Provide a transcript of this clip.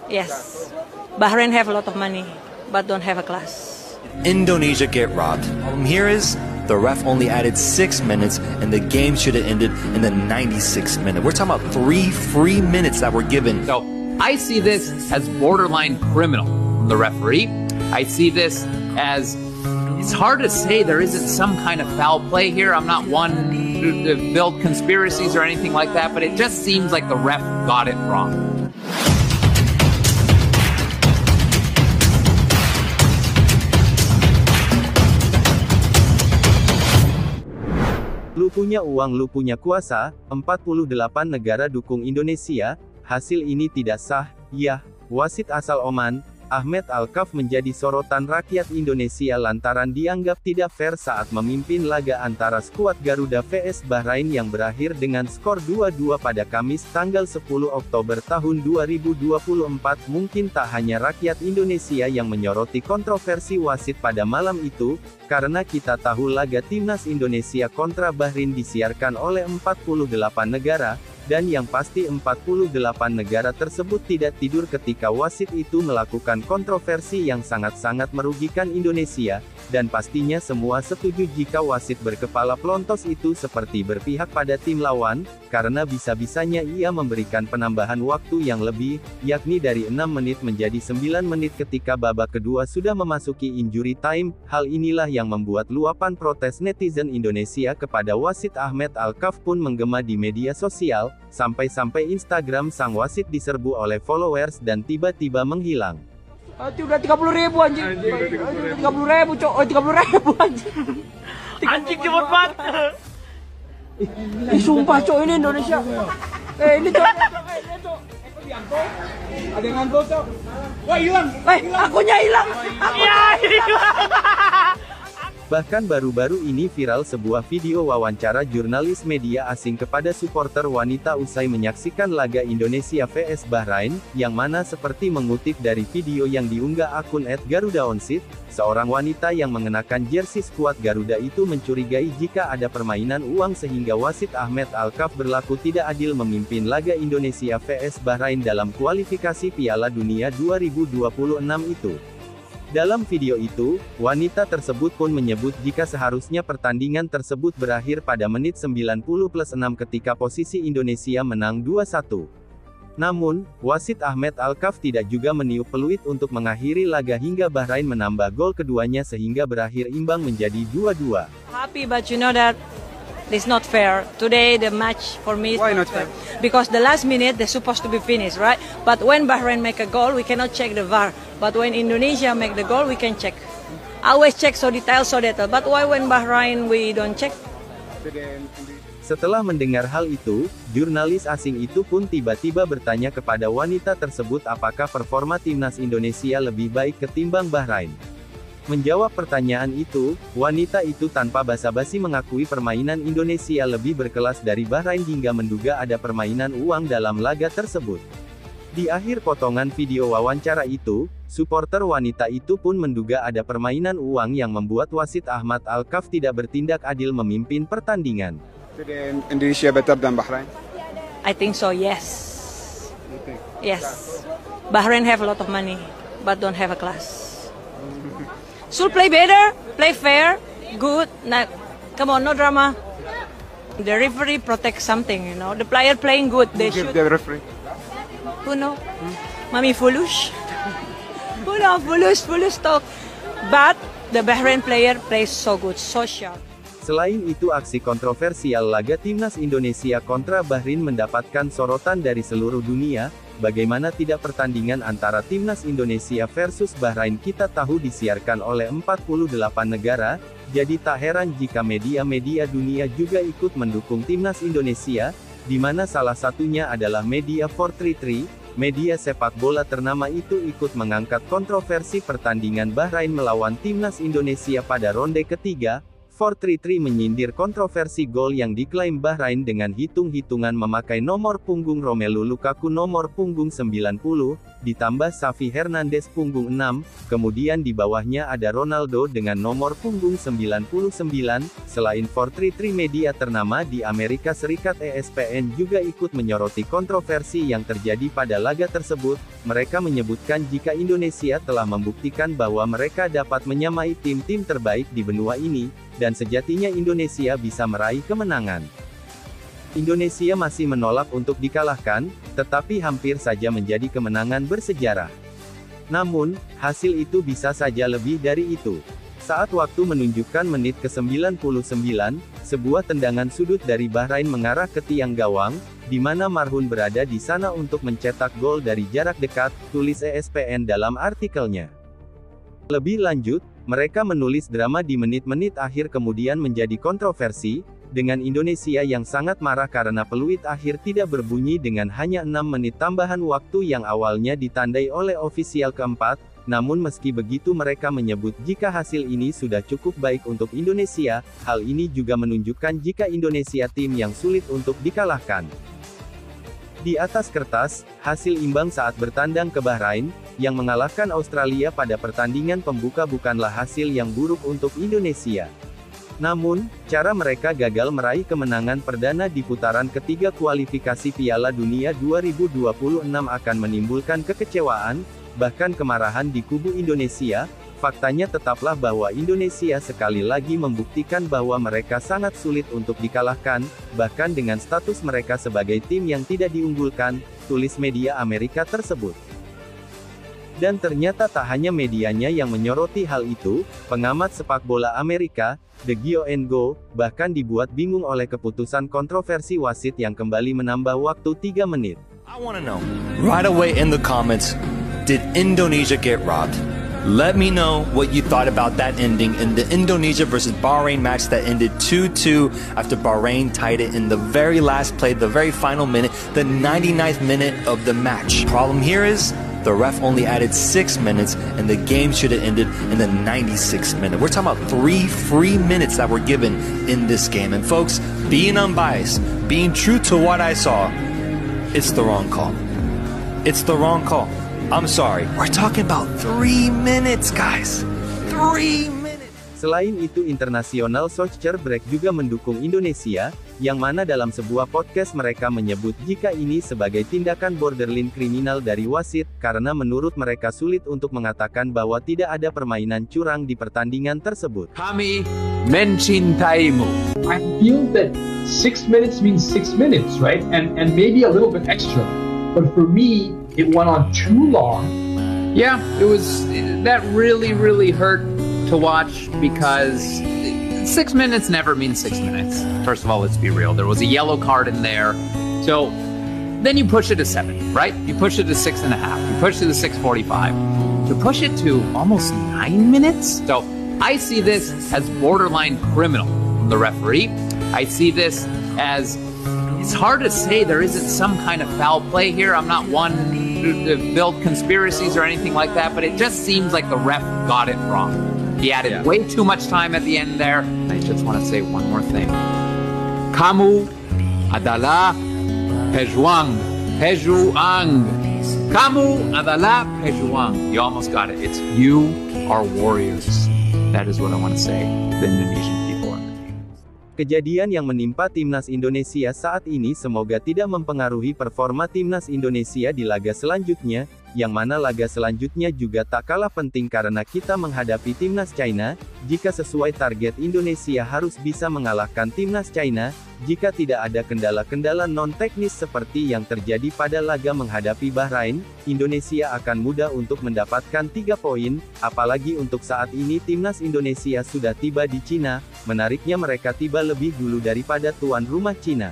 Yes. Bahrain have a lot of money, but don't have a class. Indonesia get robbed. Problem here is the ref only added 6 minutes and the game should have ended in the 96th minute. We're talking about 3 free minutes that were given. So I see this as borderline criminal from the referee. I see this as, it's hard to say there isn't some kind of foul play here. I'm not one to build conspiracies or anything like that, but it just seems like the ref got it wrong. Lu punya uang, lu punya kuasa, 48 negara dukung Indonesia, hasil ini tidak sah, ya. Wasit asal Oman, Ahmed Al-Kaf menjadi sorotan rakyat Indonesia lantaran dianggap tidak fair saat memimpin laga antara skuad Garuda vs Bahrain yang berakhir dengan skor 2-2 pada Kamis tanggal 10 Oktober tahun 2024. Mungkin tak hanya rakyat Indonesia yang menyoroti kontroversi wasit pada malam itu, karena kita tahu laga Timnas Indonesia kontra Bahrain disiarkan oleh 48 negara, dan yang pasti 48 negara tersebut tidak tidur ketika wasit itu melakukan kontroversi yang sangat-sangat merugikan Indonesia, dan pastinya semua setuju jika wasit berkepala pelontos itu seperti berpihak pada tim lawan, karena bisa-bisanya ia memberikan penambahan waktu yang lebih, yakni dari 6 menit menjadi 9 menit ketika babak kedua sudah memasuki injury time. Hal inilah yang membuat luapan protes netizen Indonesia kepada wasit Ahmed Al-Kaf pun menggema di media sosial, sampai-sampai Instagram sang wasit diserbu oleh followers dan tiba-tiba menghilang. Udah 30.000 anjing. 30.000 cok. 30.000 anjing. Anjing cepet banget. Sumpah cok, ini Indonesia. Ini cok. Ada yang ngantuk cok. Wah hilang. Akunya hilang. Akunya hilang. Bahkan baru-baru ini viral sebuah video wawancara jurnalis media asing kepada supporter wanita usai menyaksikan laga Indonesia vs Bahrain, yang mana seperti mengutip dari video yang diunggah akun @garudaonsit, seorang wanita yang mengenakan jersey skuad Garuda itu mencurigai jika ada permainan uang sehingga wasit Ahmed Al-Kaf berlaku tidak adil memimpin laga Indonesia vs Bahrain dalam kualifikasi Piala Dunia 2026 itu. Dalam video itu, wanita tersebut pun menyebut jika seharusnya pertandingan tersebut berakhir pada menit 90+6 ketika posisi Indonesia menang 2-1. Namun, wasit Ahmed Al-Kaf tidak juga meniup peluit untuk mengakhiri laga hingga Bahrain menambah gol keduanya sehingga berakhir imbang menjadi 2-2. Happy, but you know that it's not fair. Today the match for me is not fair. Because the last minute they're supposed to be finished, right? But when Bahrain make a goal, we cannot check the VAR. But when Indonesia make the goal, we can check. I always check so detail. But why when Bahrain we don't check? Setelah mendengar hal itu, jurnalis asing itu pun tiba-tiba bertanya kepada wanita tersebut apakah performa timnas Indonesia lebih baik ketimbang Bahrain. Menjawab pertanyaan itu, wanita itu tanpa basa-basi mengakui permainan Indonesia lebih berkelas dari Bahrain hingga menduga ada permainan uang dalam laga tersebut. Di akhir potongan video wawancara itu, supporter wanita itu pun menduga ada permainan uang yang membuat wasit Ahmad Al-Kaf tidak bertindak adil memimpin pertandingan. Indonesia better than Bahrain? I think so, yes. Yes. Bahrain have a lot of money, but don't have a class. Should play better, play fair, good. Nah, come on, no drama. The referee protects something, you know. The player playing good, they should. The referee? Who know? Mami foolish. Who know? Foolish talk. But the Bahrain player plays so good, so sharp. Selain itu, aksi kontroversial laga Timnas Indonesia kontra Bahrain mendapatkan sorotan dari seluruh dunia. Bagaimana tidak pertandingan antara Timnas Indonesia versus Bahrain kita tahu disiarkan oleh 48 negara, jadi tak heran jika media-media dunia juga ikut mendukung Timnas Indonesia, di mana salah satunya adalah media 433, media sepak bola ternama itu ikut mengangkat kontroversi pertandingan Bahrain melawan Timnas Indonesia pada ronde ketiga. 433 menyindir kontroversi gol yang diklaim Bahrain dengan hitung-hitungan memakai nomor punggung Romelu Lukaku nomor punggung 90, ditambah Xavi Hernandez punggung 6, kemudian di bawahnya ada Ronaldo dengan nomor punggung 99. Selain 433, media ternama di Amerika Serikat ESPN juga ikut menyoroti kontroversi yang terjadi pada laga tersebut. Mereka menyebutkan jika Indonesia telah membuktikan bahwa mereka dapat menyamai tim-tim terbaik di benua ini, dan sejatinya Indonesia bisa meraih kemenangan. Indonesia masih menolak untuk dikalahkan, tetapi hampir saja menjadi kemenangan bersejarah. Namun, hasil itu bisa saja lebih dari itu. Saat waktu menunjukkan menit ke-99, sebuah tendangan sudut dari Bahrain mengarah ke tiang gawang, di mana Marhun berada di sana untuk mencetak gol dari jarak dekat, tulis ESPN dalam artikelnya. Lebih lanjut, mereka menulis drama di menit-menit akhir kemudian menjadi kontroversi, dengan Indonesia yang sangat marah karena peluit akhir tidak berbunyi dengan hanya 6 menit tambahan waktu yang awalnya ditandai oleh ofisial keempat. Namun meski begitu mereka menyebut jika hasil ini sudah cukup baik untuk Indonesia, hal ini juga menunjukkan jika Indonesia tim yang sulit untuk dikalahkan. Di atas kertas, hasil imbang saat bertandang ke Bahrain, yang mengalahkan Australia pada pertandingan pembuka bukanlah hasil yang buruk untuk Indonesia. Namun, cara mereka gagal meraih kemenangan perdana di putaran ketiga kualifikasi Piala Dunia 2026 akan menimbulkan kekecewaan, bahkan kemarahan di kubu Indonesia. Faktanya tetaplah bahwa Indonesia sekali lagi membuktikan bahwa mereka sangat sulit untuk dikalahkan, bahkan dengan status mereka sebagai tim yang tidak diunggulkan, tulis media Amerika tersebut. Dan ternyata tak hanya medianya yang menyoroti hal itu, pengamat sepak bola Amerika, The Gio and Go, bahkan dibuat bingung oleh keputusan kontroversi wasit yang kembali menambah waktu 3 menit. I want to know, right away in the comments, did Indonesia get robbed? Let me know what you thought about that ending in the Indonesia versus Bahrain match that ended 2-2 after Bahrain tied it in the very last play, the very final minute, the 99th minute of the match. Problem here is, the ref only added 6 minutes, and the game should have ended in the 96th minute. We're talking about 3 free minutes that were given in this game. And folks, being unbiased, being true to what I saw, it's the wrong call. It's the wrong call. I'm sorry. We're talking about 3 minutes, guys. 3 minutes. Selain itu, International Soccer Break juga mendukung Indonesia, yang mana dalam sebuah podcast mereka menyebut jika ini sebagai tindakan borderline kriminal dari wasit, karena menurut mereka sulit untuk mengatakan bahwa tidak ada permainan curang di pertandingan tersebut. Kami mencintaimu. I feel that 6 minutes means 6 minutes, right? And maybe a little bit extra. But for me, it went on too long. Yeah, that really hurt to watch because 6 minutes never means 6 minutes. First of all, let's be real. There was a yellow card in there. So then you push it to 7, right? You push it to 6.5. You push it to 6:45. To push it to almost 9 minutes? So I see this as borderline criminal from the referee. I see this as, it's hard to say there isn't some kind of foul play here. I'm not one to build conspiracies or anything like that, but it just seems like the ref got it wrong. He added way too much time at the end there. I just want to say one more thing. Kamu adalah pejuang. Pejuang. Kamu adalah pejuang. You almost got it. It's you are warriors. That is what I want to say to the Indonesian people. Kejadian yang menimpa timnas Indonesia saat ini semoga tidak mempengaruhi performa timnas Indonesia di laga selanjutnya, yang mana laga selanjutnya juga tak kalah penting karena kita menghadapi timnas China. Jika sesuai target, Indonesia harus bisa mengalahkan timnas China. Jika tidak ada kendala-kendala non-teknis seperti yang terjadi pada laga menghadapi Bahrain, Indonesia akan mudah untuk mendapatkan 3 poin, apalagi untuk saat ini timnas Indonesia sudah tiba di Cina. Menariknya mereka tiba lebih dulu daripada tuan rumah Cina.